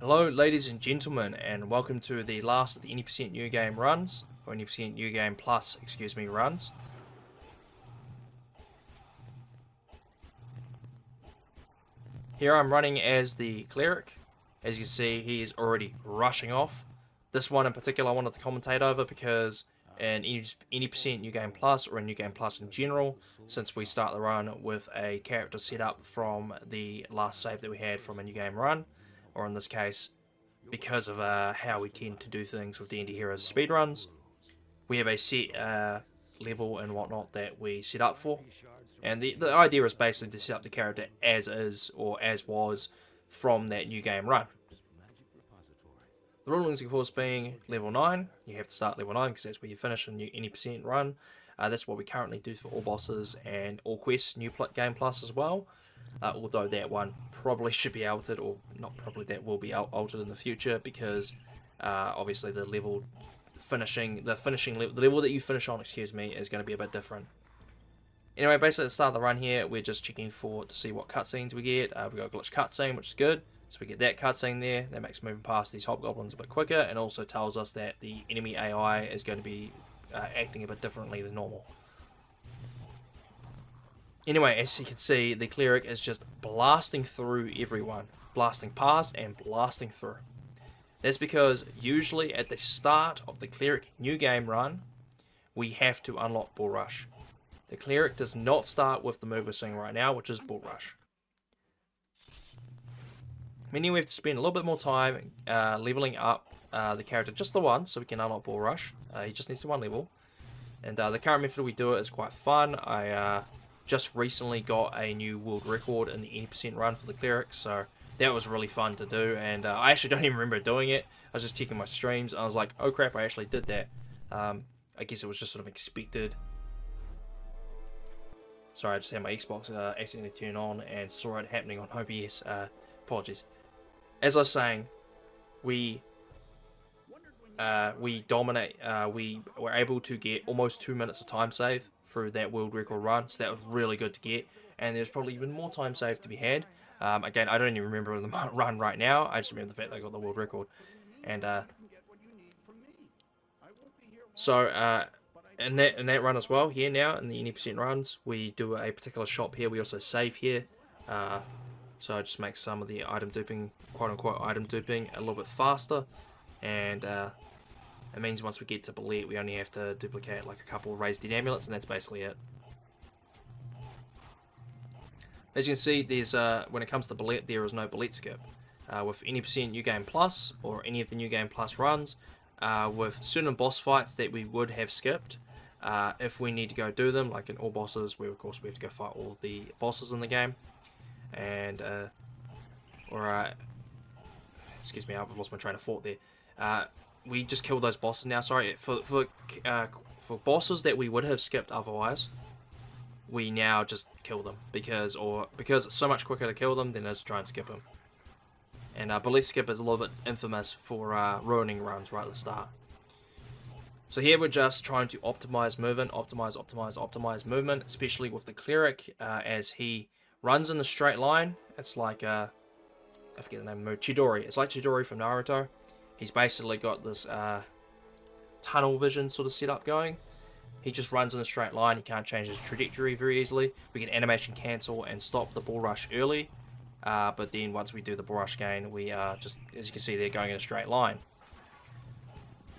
Hello ladies and gentlemen, and welcome to the last of the 80% new game runs, or 80% new game plus, excuse me, runs. Here I'm running as the Cleric. As you can see, he is already rushing off. This one in particular I wanted to commentate over because in 80% new game plus, or in new game plus in general, since we start the run with a character set up from the last save that we had from a new game run, or in this case, because of how we tend to do things with D&D Heroes speedruns, we have a set level and whatnot that we set up for. And the idea is basically to set up the character as is, or as was, from that new game run. The rulings, of course, being level 9. You have to start level 9 because that's where you finish a new 80% run. That's what we currently do for all bosses and all quests, new game plus as well. Although that one probably should be altered, or not probably, that will be altered in the future, because obviously the level that you finish on, excuse me, is going to be a bit different. Anyway, basically at the start of the run here, we're just checking to see what cutscenes we get. We got a glitch cutscene, which is good. So we get that cutscene there. That makes moving past these hobgoblins a bit quicker, and also tells us that the enemy AI is going to be acting a bit differently than normal. Anyway, as you can see, the Cleric is just blasting through everyone. Blasting past and blasting through. That's because usually at the start of the Cleric new game run, we have to unlock Bull Rush. The Cleric does not start with the move we're seeing right now, which is Bull Rush. Meaning we have to spend a little bit more time leveling up the character just the once, so we can unlock Bull Rush. He just needs to 1 level. And the current method we do it is quite fun. I just recently got a new world record in the 80% run for the Cleric, so that was really fun to do. And I actually don't even remember doing it. I was just checking my streams, and I was like, oh crap, I actually did that. I guess it was just sort of expected. Sorry, I just had my Xbox accidentally turn on and saw it happening on OBS. Apologies. As I was saying, we dominate. We were able to get almost 2 minutes of time save through that world record run, so that was really good to get. And there's probably even more time save to be had. Again, I don't even remember the run right now. I just remember the fact that I got the world record. And in that run as well, here now in the 80% runs, we do a particular shop here. We also save here, so it just makes some of the item duping, quote unquote item duping, a little bit faster. And it means once we get to Bullet, we only have to duplicate like a couple of raised dead amulets, and that's basically it. As you can see, there's when it comes to Bullet, there is no Bullet skip. With 80% new game plus, or any of the new game plus runs, with certain boss fights that we would have skipped, if we need to go do them, like in all bosses, where of course we have to go fight all of the bosses in the game, and excuse me, I've lost my train of thought there. We just kill those bosses now. Sorry, for bosses that we would have skipped otherwise, we now just kill them because it's so much quicker to kill them than it is to try and skip them. And Bullet skip is a little bit infamous for ruining runs right at the start. So here we're just trying to optimize movement, optimize movement, especially with the Cleric, as he runs in the straight line. It's like, I forget the name of the move, Chidori. It's like Chidori from Naruto. He's basically got this tunnel vision sort of setup going. He just runs in a straight line. He can't change his trajectory very easily. We can animation cancel and stop the Bull Rush early. But then once we do the Bull Rush gain, we are just, as you can see, they're going in a straight line.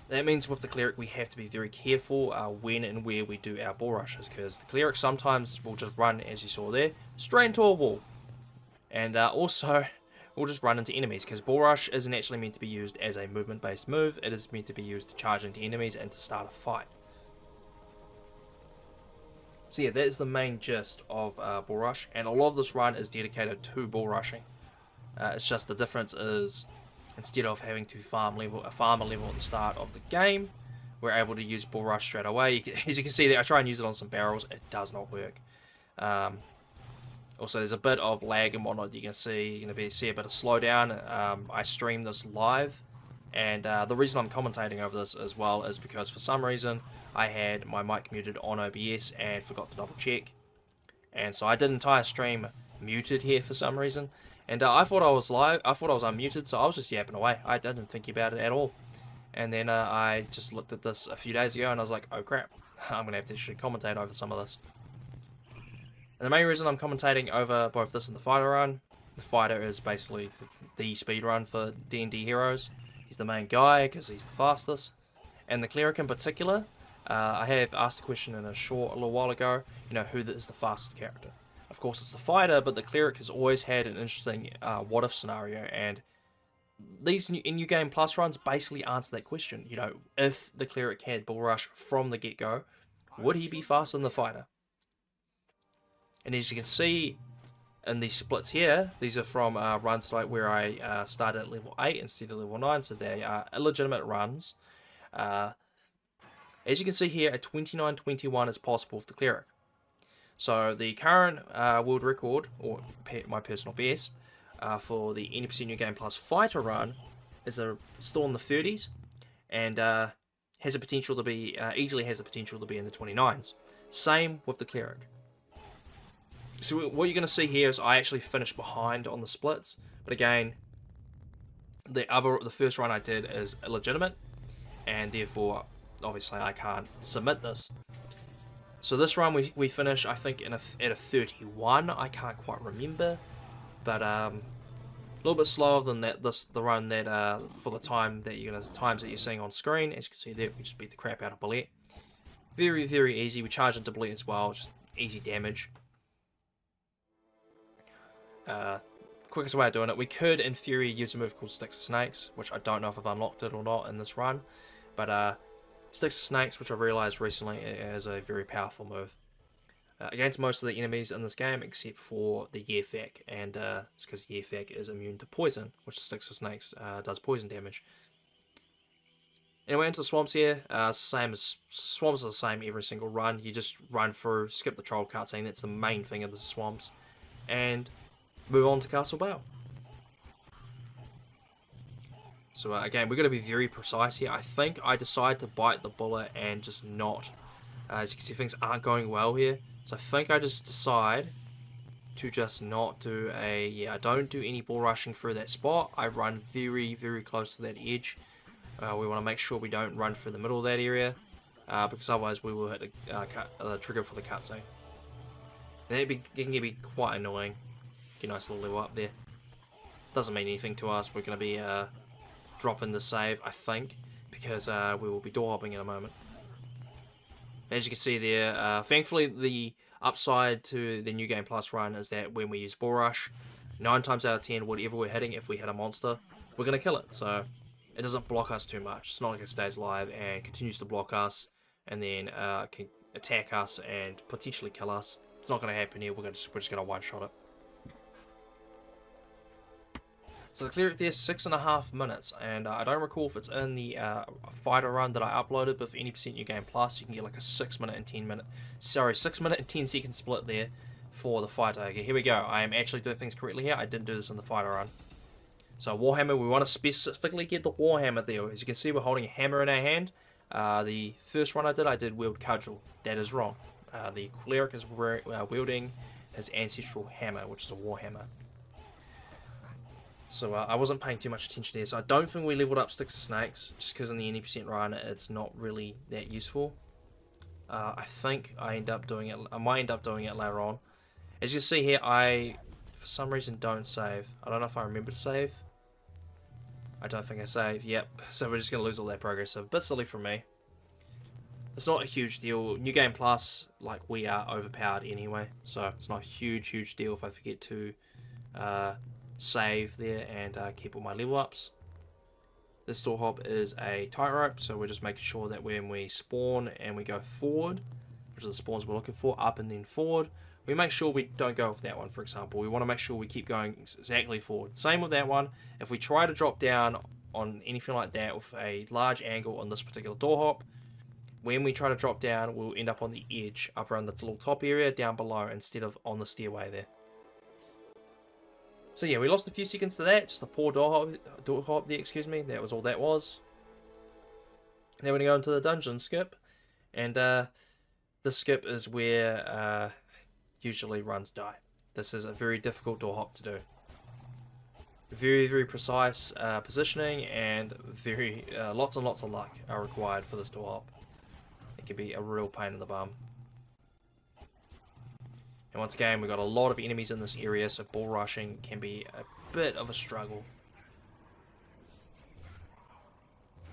That means with the Cleric, we have to be very careful when and where we do our Bull Rushes, because the Cleric sometimes will just run, as you saw there, straight into a wall. And also, we'll just run into enemies, because Bull Rush isn't actually meant to be used as a movement-based move. It is meant to be used to charge into enemies and to start a fight. So yeah, that is the main gist of Bull Rush, and a lot of this run is dedicated to Bull Rushing. It's just the difference is, instead of having to farm a level at the start of the game, we're able to use Bull Rush straight away. As you can see there, I try and use it on some barrels, it does not work. Also, there's a bit of lag and whatnot you can see. You're going to see a bit of slowdown. I stream this live, and the reason I'm commentating over this as well is because for some reason I had my mic muted on OBS and forgot to double check. And so I did an entire stream muted here for some reason. And I thought I was live. I thought I was unmuted, so I was just yapping away. I didn't think about it at all. And then I just looked at this a few days ago, and I was like, oh crap, I'm going to have to actually commentate over some of this. And the main reason I'm commentating over both this and the fighter run, the fighter is basically the speedrun for D&D heroes. He's the main guy because he's the fastest. And the cleric in particular, I have asked a question in a little while ago, who is the fastest character? Of course it's the fighter, but the cleric has always had an interesting what-if scenario, and these New Game Plus runs basically answer that question. If the cleric had bull rush from the get-go, would he be faster than the fighter? And as you can see in these splits here, these are from runs like where I started at level 8 instead of level 9, so they are illegitimate runs. As you can see here, a 29-21 is possible for the cleric. So the current world record, or my personal best, for the 80% New Game Plus fighter run is still in the 30s, and has a potential to be easily has the potential to be in the 29s. Same with the cleric. So what you're going to see here is I actually finished behind on the splits, but again, the first run I did is illegitimate, and therefore obviously I can't submit this. So this run we finish, I think, at a 31. I can't quite remember, but a little bit slower than the run that for the times that you're seeing on screen. As you can see there, we just beat the crap out of Bullet. Very, very easy. We charge into Bullet as well, just easy damage. Quickest way of doing it, we could in theory use a move called Sticks of Snakes, which I don't know if I've unlocked it or not in this run, but Sticks of Snakes, which I've realised recently, is a very powerful move against most of the enemies in this game, except for the Yerfak, and it's because Yerfak is immune to poison, which Sticks of Snakes does poison damage. Anyway, into the swamps here, swamps are the same every single run. You just run through, skip the troll cutscene, that's the main thing of the swamps, and move on to Castle Bale. So again, we're going to be very precise here. I think I decided to bite the bullet and just not. As you can see, things aren't going well here. So I think I just decide to just not do I don't do any bull rushing through that spot. I run very, very close to that edge. We want to make sure we don't run through the middle of that area, because otherwise we will hit the trigger for the cutscene. And it can be quite annoying. Get a nice little level up there. Doesn't mean anything to us. We're going to be dropping the save, I think, because we will be door hopping in a moment. As you can see there, thankfully the upside to the New Game Plus run is that when we use Bull Rush, 9 times out of 10, whatever we're hitting, if we hit a monster, we're going to kill it. So it doesn't block us too much. It's not like it stays live and continues to block us and then can attack us and potentially kill us. It's not going to happen here. We're just going to one-shot it. So the cleric there, 6.5 minutes, and I don't recall if it's in the fighter run that I uploaded, but for any % New Game Plus, you can get like a 6 minute and 10 second split there for the fighter. Okay, here we go. I am actually doing things correctly here. I didn't do this in the fighter run. So Warhammer, we want to specifically get the Warhammer there. As you can see, we're holding a hammer in our hand. The first run I did wield cudgel. That is wrong. The cleric is wielding his ancestral hammer, which is a Warhammer. So I wasn't paying too much attention there, so I don't think we leveled up Sticks of Snakes, just because in the 80% run it's not really that useful. I think I might end up doing it later on. As you can see here, I, for some reason, don't save. I don't know if I remember to save. I don't think I save, yep. So we're just going to lose all that progress, so a bit silly from me. It's not a huge deal. New Game Plus, like, we are overpowered anyway, so it's not a huge deal if I forget to save there and keep all my level ups. This door hop is a tightrope, so we're just making sure that when we spawn and we go forward, which are the spawns we're looking for, up and then forward, we make sure we don't go off that one, for example. We want to make sure we keep going exactly forward. Same with that one. If we try to drop down on anything like that with a large angle on this particular door hop, when we try to drop down, we'll end up on the edge, up around the little top area down below, instead of on the stairway there. So yeah, we lost a few seconds to that, just a poor door hop there, excuse me. That was all that was. Now we're going to go into the dungeon skip, and this skip is where usually runs die. This is a very difficult door hop to do. Very, very precise positioning, and very lots and lots of luck are required for this door hop. It can be a real pain in the bum. And once again, we've got a lot of enemies in this area, so bull rushing can be a bit of a struggle.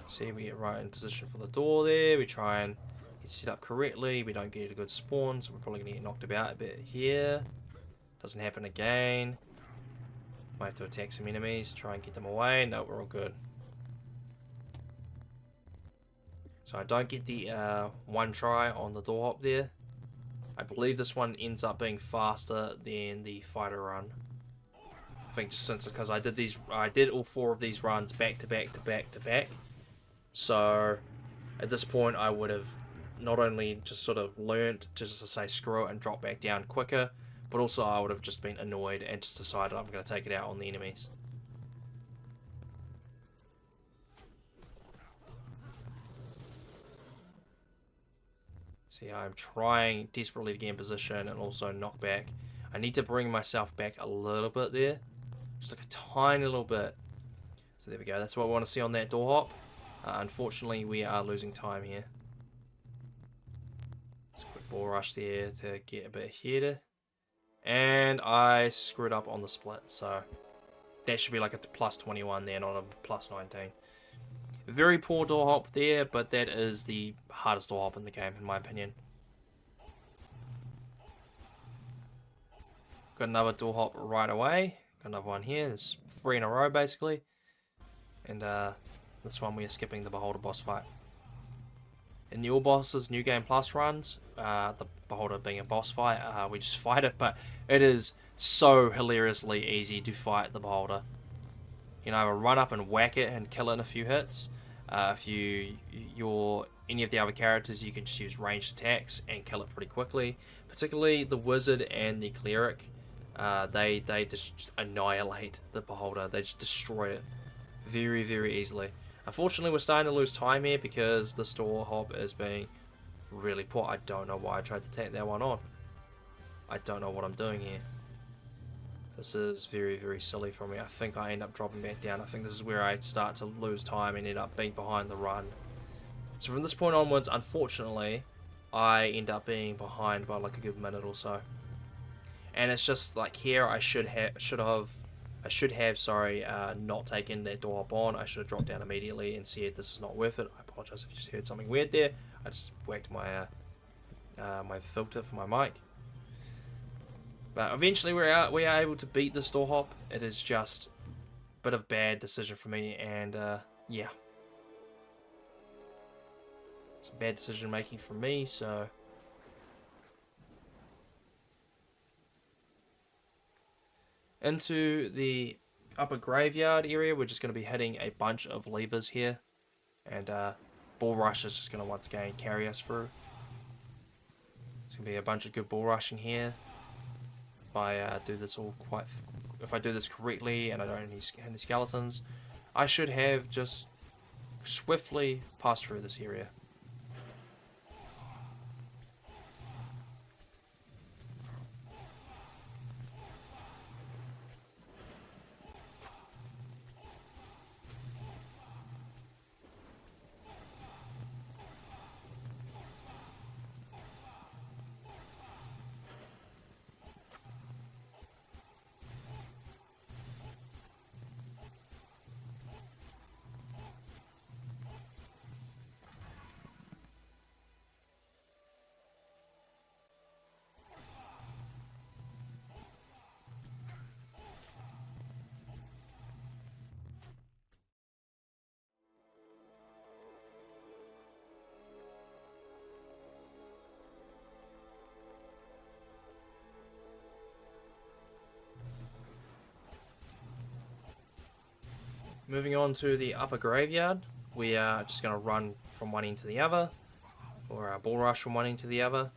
See, we get right in position for the door there. We try and get set up correctly. We don't get a good spawn, so we're probably going to get knocked about a bit here. Doesn't happen again. Might have to attack some enemies, try and get them away. No, we're all good. So I don't get the one try on the door hop there. I believe this one ends up being faster than the fighter run. I think just since because I did all 4 of these runs back to back to back to back. So at this point I would have not only just sort of learnt just to say screw it and drop back down quicker, but also I would have just been annoyed and just decided I'm going to take it out on the enemies. See, I'm trying desperately to get in position and also knock back. I need to bring myself back a little bit there. Just like a tiny little bit. So there we go. That's what we want to see on that door hop. Unfortunately, we are losing time here. Just a quick ball rush there to get a bit ahead. And I screwed up on the split, so that should be like a plus 21 there, not a plus 19. Very poor door hop there, but that is the hardest door hop in the game, in my opinion. Got another door hop right away. Got another one here. There's 3 in a row, basically. And this one we are skipping the Beholder boss fight. In the All Bosses New Game Plus runs, the Beholder being a boss fight, we just fight it, but it is so hilariously easy to fight the Beholder. You know, run up and whack it and kill it in a few hits. If you're any of the other characters, you can just use ranged attacks and kill it pretty quickly. Particularly the Wizard and the Cleric, they just annihilate the Beholder. They just destroy it very, very easily. Unfortunately, we're starting to lose time here because the door hop is being really poor. I don't know why I tried to take that one on. I don't know what I'm doing here. This is very, very silly for me. I think I end up dropping back down. I think this is where I start to lose time and end up being behind the run. So from this point onwards, unfortunately, I end up being behind by like a good minute or so. And it's just like here, I should have not taken that door hop on. I should have dropped down immediately and said this is not worth it. I apologize if you just heard something weird there. I just whacked my my filter for my mic. But eventually we are able to beat this door hop. It is just a bit of bad decision for me, and yeah. Some bad decision making from me, so into the upper graveyard area, we're just going to be hitting a bunch of levers here, and bull rush is just going to once again carry us through. There's going to be a bunch of good bull rushing here. If I do this correctly and I don't hit any skeletons, I should have just swiftly passed through this area. Moving on to the upper graveyard, we are just going to run from one end to the other, or bull rush from one end to the other,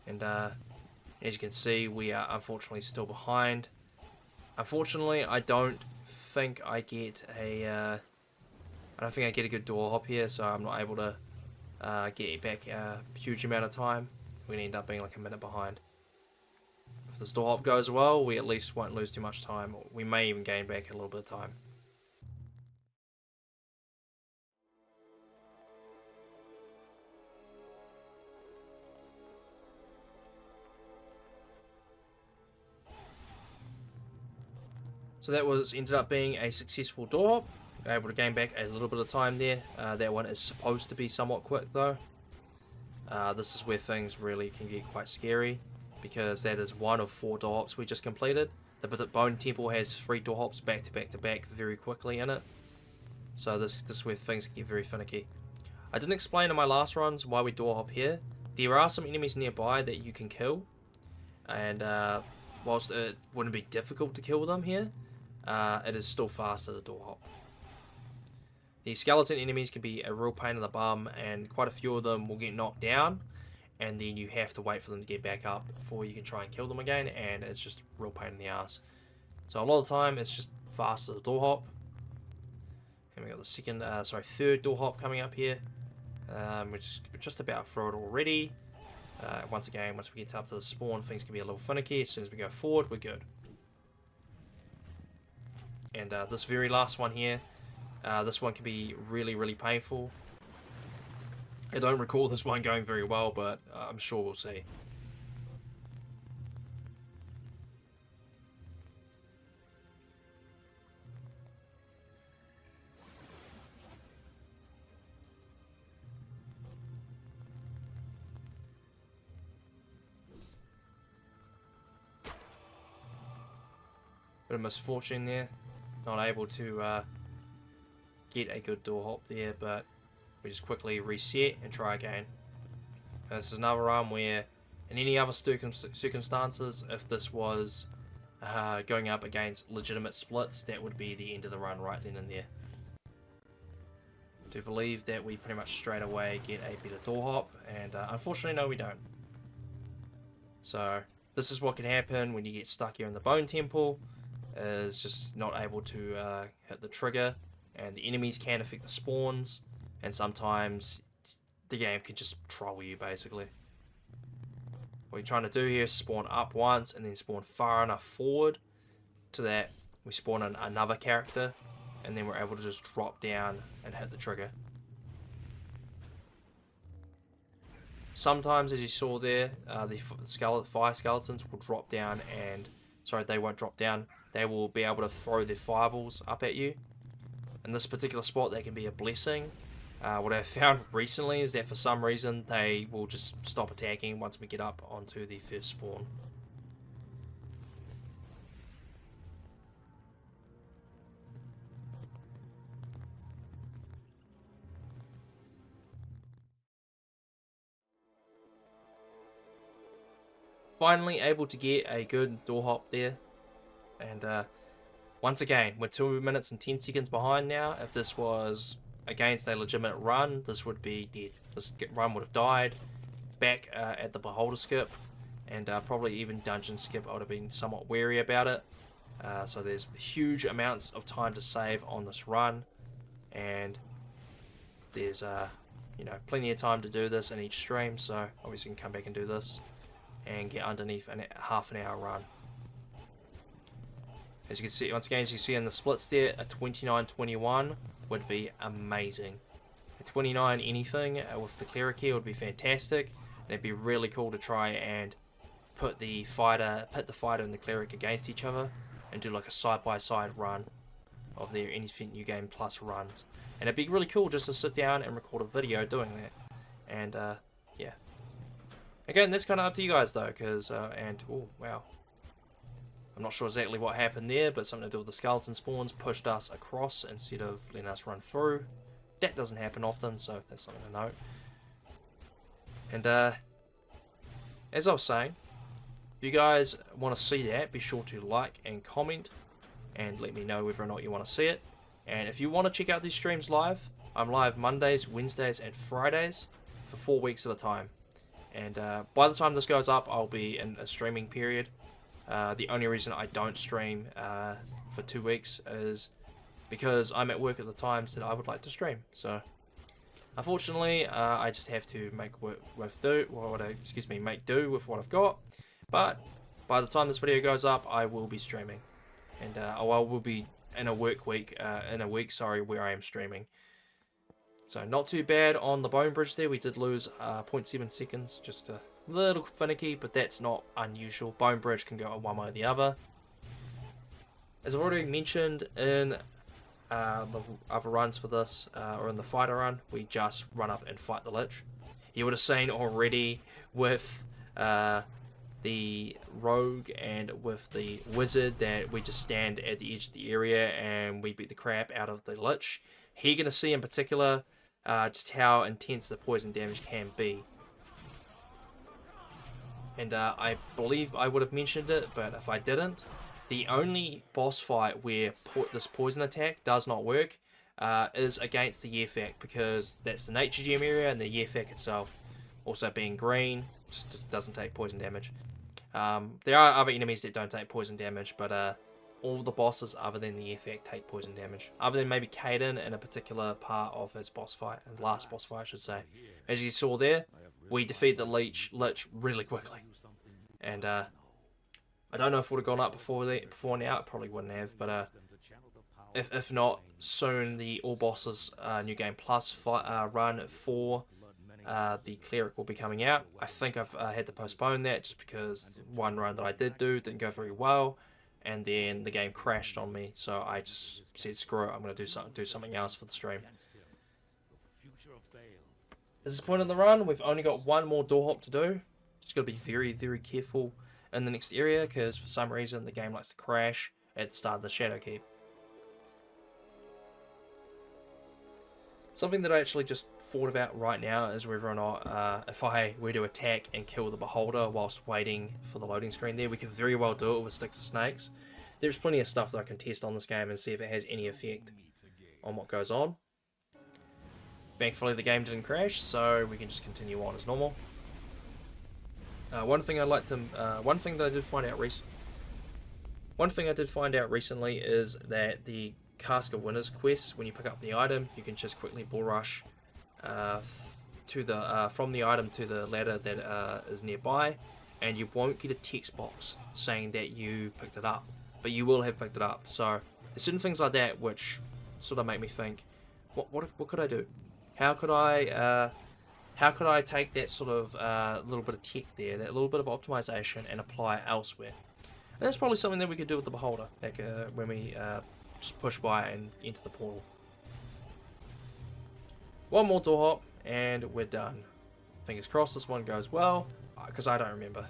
and as you can see, we are unfortunately still behind. Unfortunately, I don't think I get a good door hop here, so I'm not able to get it back a huge amount of time. We're going to end up being like a minute behind. this door hop goes well, we at least won't lose too much time. We may even gain back a little bit of time. So that ended up being a successful door hop. Able to gain back a little bit of time there. That one is supposed to be somewhat quick though. This is where things really can get quite scary, because that is one of 4 door hops we just completed. The Bone Temple has 3 door hops back to back to back very quickly in it. So this is where things get very finicky. I didn't explain in my last runs why we door hop here. There are some enemies nearby that you can kill, and whilst it wouldn't be difficult to kill them here, it is still faster to door hop. The skeleton enemies can be a real pain in the bum, and quite a few of them will get knocked down, and then you have to wait for them to get back up before you can try and kill them again, and it's just a real pain in the ass. So a lot of the time it's just faster to door hop. And we got the third door hop coming up here. We're just about through it already. Once again, once we get up to the spawn, things can be a little finicky. As soon as we go forward, we're good. And this very last one here, this one can be really, really painful. I don't recall this one going very well, but I'm sure we'll see. Bit of misfortune there. Not able to get a good door hop there, but we just quickly reset and try again. And this is another run where, in any other circumstances, if this was going up against legitimate splits, that would be the end of the run right then and there. I do believe that we pretty much straight away get a better door hop, and unfortunately no, we don't. So this is what can happen when you get stuck here in the Bone Temple, is just not able to hit the trigger, and the enemies can affect the spawns, and sometimes the game can just troll you basically. What you're trying to do here is spawn up once and then spawn far enough forward to that we spawn in another character, and then we're able to just drop down and hit the trigger. Sometimes, as you saw there, the fire skeletons will drop down and... Sorry, they won't drop down. They will be able to throw their fireballs up at you. In this particular spot, that can be a blessing. What I've found recently is that for some reason, they will just stop attacking once we get up onto the first spawn. Finally able to get a good door hop there, and once again we're 2 minutes and 10 seconds behind now. If this was against a legitimate run, this would be dead. This run would have died back at the beholder skip, and probably even dungeon skip. I would have been somewhat wary about it. So there's huge amounts of time to save on this run, and there's plenty of time to do this in each stream, so obviously you can come back and do this and get underneath a half an hour run. As you can see, once again, as you see in the splits there, a 29-21 would be amazing. A 29 anything with the Cleric here would be fantastic, and it'd be really cool to try and pit the fighter and the Cleric against each other and do like a side-by-side run of their Anything New Game Plus runs. And it'd be really cool just to sit down and record a video doing that. And yeah. Again, that's kind of up to you guys though, because, oh wow. I'm not sure exactly what happened there, but something to do with the skeleton spawns pushed us across instead of letting us run through. That doesn't happen often, so that's something to note. And, as I was saying, if you guys want to see that, be sure to like and comment, and let me know whether or not you want to see it. And if you want to check out these streams live, I'm live Mondays, Wednesdays, and Fridays for 4 weeks at a time. And by the time this goes up, I'll be in a streaming period. The only reason I don't stream for 2 weeks is because I'm at work at the times that I would like to stream. So, unfortunately, I just have to make do with what I've got. But by the time this video goes up, I will be streaming, and I will be in a week, where I am streaming. So not too bad on the bone bridge there. We did lose 0.7 seconds, just a little finicky, but that's not unusual. Bone bridge can go one way or the other. As I've already mentioned in the other runs for this, or in the fighter run, we just run up and fight the Lich. You would have seen already with the rogue and with the wizard that we just stand at the edge of the area and we beat the crap out of the Lich. Here you're going to see in particular just how intense the poison damage can be. And I believe I would have mentioned it, but if I didn't, the only boss fight where this poison attack does not work is against the Yerfak, because that's the nature gem area, and the Yerfak itself, also being green, just doesn't take poison damage. There are other enemies that don't take poison damage, but all the bosses other than the Yerfak take poison damage. Other than maybe Caden in a particular part of his boss fight, last boss fight I should say. As you saw there, we defeat the Lich really quickly. And I don't know if it would have gone up before now, it probably wouldn't have, but if not, soon the All Bosses New Game Plus run for the Cleric will be coming out. I think I've had to postpone that just because one run that I did do didn't go very well, and then the game crashed on me, so I just said screw it, I'm going to do something else for the stream. At this point in the run, we've only got one more door hop to do. Just got to be very, very careful in the next area, because for some reason the game likes to crash at the start of the Shadow Keep. Something that I actually just thought about right now is whether or not if I were to attack and kill the Beholder whilst waiting for the loading screen there, we could very well do it with Sticks of Snakes. There's plenty of stuff that I can test on this game and see if it has any effect on what goes on. Thankfully the game didn't crash, so we can just continue on as normal. One thing that I did find out recently is that the Cask of Winners quest, when you pick up the item, you can just quickly bull rush from the item to the ladder that is nearby, and you won't get a text box saying that you picked it up, but you will have picked it up. So there's certain things like that which sort of make me think, what could I do? How could I take that sort of little bit of tech there, that little bit of optimization, and apply it elsewhere? And that's probably something that we could do with the Beholder, like when we just push by and enter the portal. One more door hop, and we're done. Fingers crossed this one goes well, because I don't remember.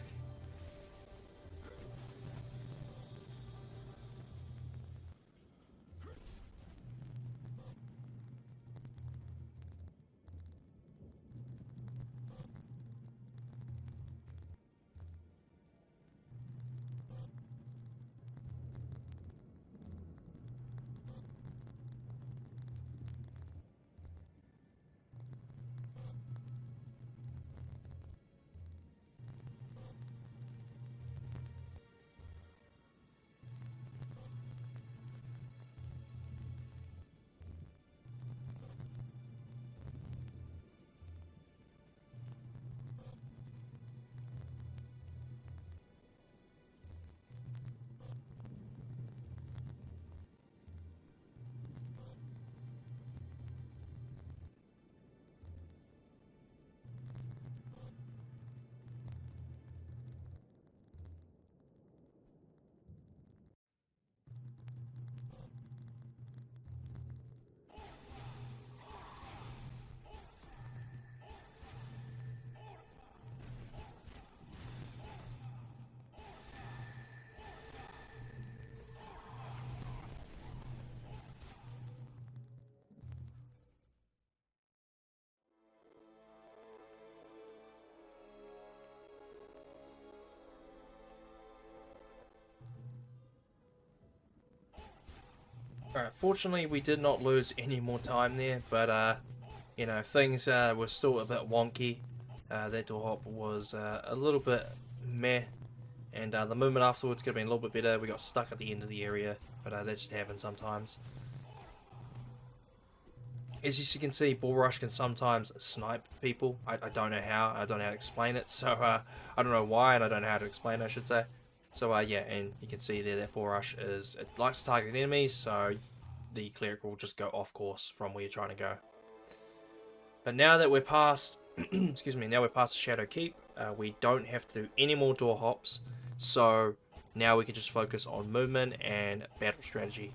Alright, fortunately we did not lose any more time there, but you know, things were still a bit wonky. That door hop was a little bit meh, and the movement afterwards could have been a little bit better. We got stuck at the end of the area, but that just happens sometimes. As you can see, Bull Rush can sometimes snipe people. I don't know how, I don't know how to explain it, so I don't know why, and I don't know how to explain it, I should say. So yeah, and you can see there that bull rush it likes to target enemies, so the cleric will just go off course from where you're trying to go. But now that we're past, excuse me, now we're past the Shadow Keep, we don't have to do any more door hops, so now we can just focus on movement and battle strategy.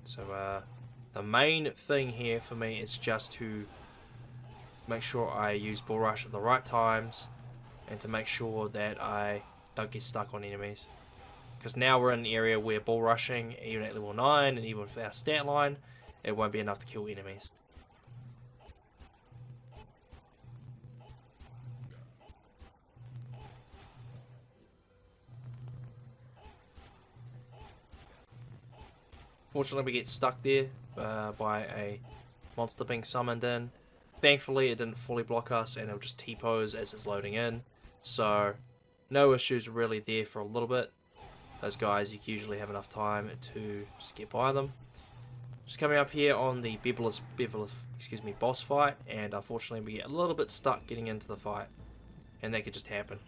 So the main thing here for me is just to make sure I use bull rush at the right times, and to make sure that I don't get stuck on enemies. Because now we're in an area where bull rushing, even at level 9, and even with our stat line, it won't be enough to kill enemies. Fortunately, we get stuck there by a monster being summoned in. Thankfully, it didn't fully block us, and it'll just T-pose as it's loading in. So, no issues really there for a little bit. Those guys, you usually have enough time to just get by them. Just coming up here on the boss fight, and unfortunately we get a little bit stuck getting into the fight, and that could just happen.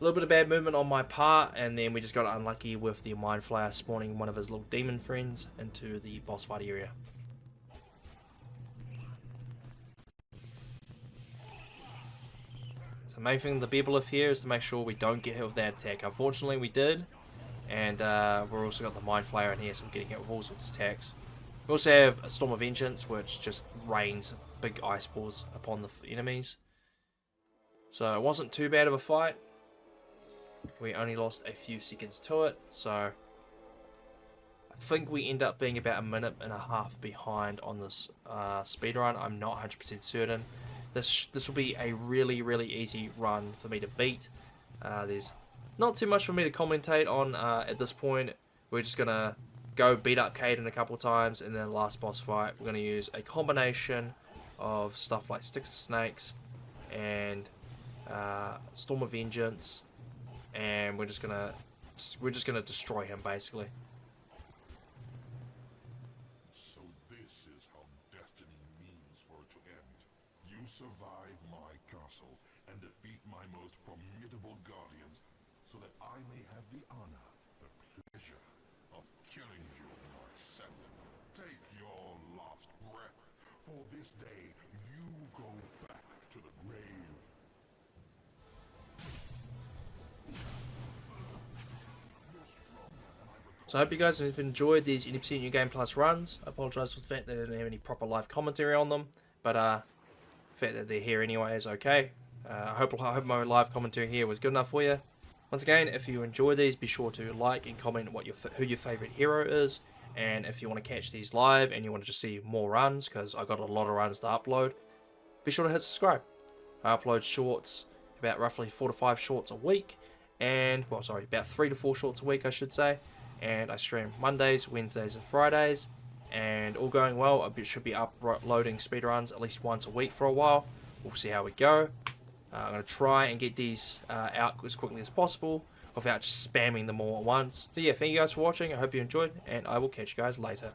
A little bit of bad movement on my part, and then we just got unlucky with the Mind Flayer spawning one of his little demon friends into the boss fight area. So the main thing with the Beebleth here is to make sure we don't get hit with that attack. Unfortunately we did, and we've also got the Mind Flayer in here, so we're getting hit with all sorts of attacks. We also have a Storm of Vengeance, which just rains big ice balls upon the enemies. So it wasn't too bad of a fight. We only lost a few seconds to it, so I think we end up being about a minute and a half behind on this speedrun. I'm not 100% certain. This will be a really easy run for me to beat. There's not too much for me to commentate on at this point. We're just going to go beat up Caden a couple times, and then the last boss fight we're going to use a combination of stuff like Sticks to Snakes and Storm of Vengeance, and we're just gonna destroy him basically. So this is how destiny means for it to end. You survive my castle and defeat my most formidable guardians, so that I may have the honor, the pleasure of killing you myself. Take your last breath, for this day you go back to the grave. So I hope you guys have enjoyed these NPC New Game Plus runs. I apologise for the fact that I didn't have any proper live commentary on them, but the fact that they're here anyway is okay. I hope my live commentary here was good enough for you. Once again, if you enjoy these, be sure to like and comment who your favourite hero is, and if you want to catch these live and you want to just see more runs, because I got a lot of runs to upload, be sure to hit subscribe. I upload shorts, about roughly 4 to 5 shorts a week, and about 3 to 4 shorts a week I should say. And I stream Mondays, Wednesdays and Fridays, and all going well I should be uploading speedruns at least once a week for a while. We'll see how we go. I'm going to try and get these out as quickly as possible without just spamming them all at once. So yeah, thank you guys for watching. I hope you enjoyed, and I will catch you guys later.